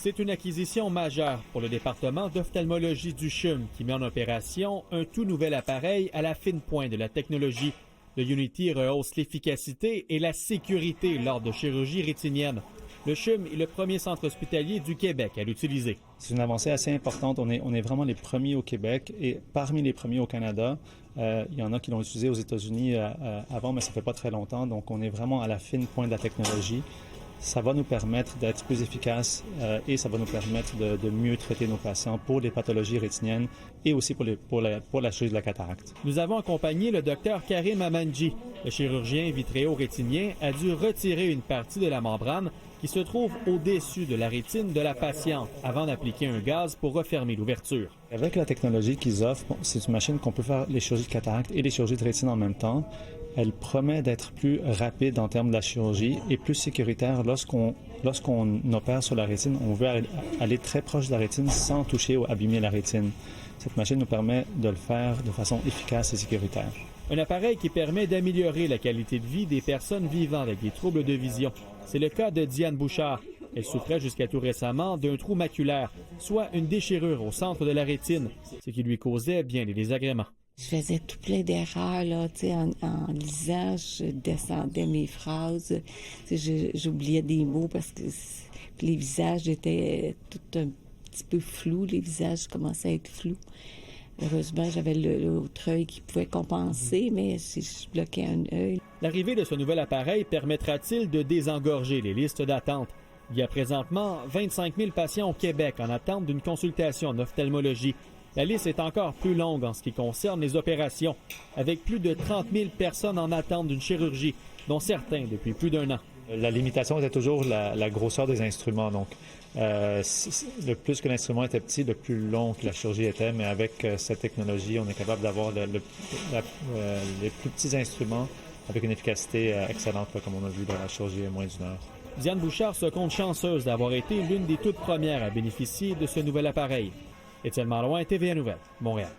C'est une acquisition majeure pour le département d'ophtalmologie du CHUM qui met en opération un tout nouvel appareil à la fine pointe de la technologie. Le Unity rehausse l'efficacité et la sécurité lors de chirurgie rétinienne. Le CHUM est le premier centre hospitalier du Québec à l'utiliser. C'est une avancée assez importante. On est vraiment les premiers au Québec et parmi les premiers au Canada. Il y en a qui l'ont utilisé aux États-Unis avant, mais ça ne fait pas très longtemps. Donc, on est vraiment à la fine pointe de la technologie. Ça va nous permettre d'être plus efficaces et ça va nous permettre de mieux traiter nos patients pour les pathologies rétiniennes et aussi pour la chirurgie de la cataracte. Nous avons accompagné le docteur Karim Amanji. Le chirurgien vitréo-rétinien a dû retirer une partie de la membrane qui se trouve au-dessus de la rétine de la patiente avant d'appliquer un gaz pour refermer l'ouverture. Avec la technologie qu'ils offrent, c'est une machine qu'on peut faire les chirurgies de cataracte et les chirurgies de rétine en même temps. Elle promet d'être plus rapide en termes de la chirurgie et plus sécuritaire lorsqu'on opère sur la rétine. On veut aller très proche de la rétine sans toucher ou abîmer la rétine. Cette machine nous permet de le faire de façon efficace et sécuritaire. Un appareil qui permet d'améliorer la qualité de vie des personnes vivant avec des troubles de vision. C'est le cas de Diane Bouchard. Elle souffrait jusqu'à tout récemment d'un trou maculaire, soit une déchirure au centre de la rétine, ce qui lui causait bien des désagréments. Je faisais tout plein d'erreurs, là, tu sais, en lisant, je descendais mes phrases, j'oubliais des mots parce que les visages étaient tout un petit peu flous, les visages commençaient à être flous. Heureusement, j'avais l'autre œil qui pouvait compenser, mais si je bloquais un œil. L'arrivée de ce nouvel appareil permettra-t-il de désengorger les listes d'attente? Il y a présentement 25 000 patients au Québec en attente d'une consultation en ophtalmologie. La liste est encore plus longue en ce qui concerne les opérations, avec plus de 30 000 personnes en attente d'une chirurgie, dont certains depuis plus d'1 an. La limitation était toujours la grosseur des instruments. Donc, le plus que l'instrument était petit, le plus long que la chirurgie était. Mais avec cette technologie, on est capable d'avoir les plus petits instruments avec une efficacité excellente, comme on a vu dans la chirurgie à moins d'1 heure. Diane Bouchard se compte chanceuse d'avoir été l'une des toutes premières à bénéficier de ce nouvel appareil. Étienne Malouin, TVA Nouvelles, Montréal.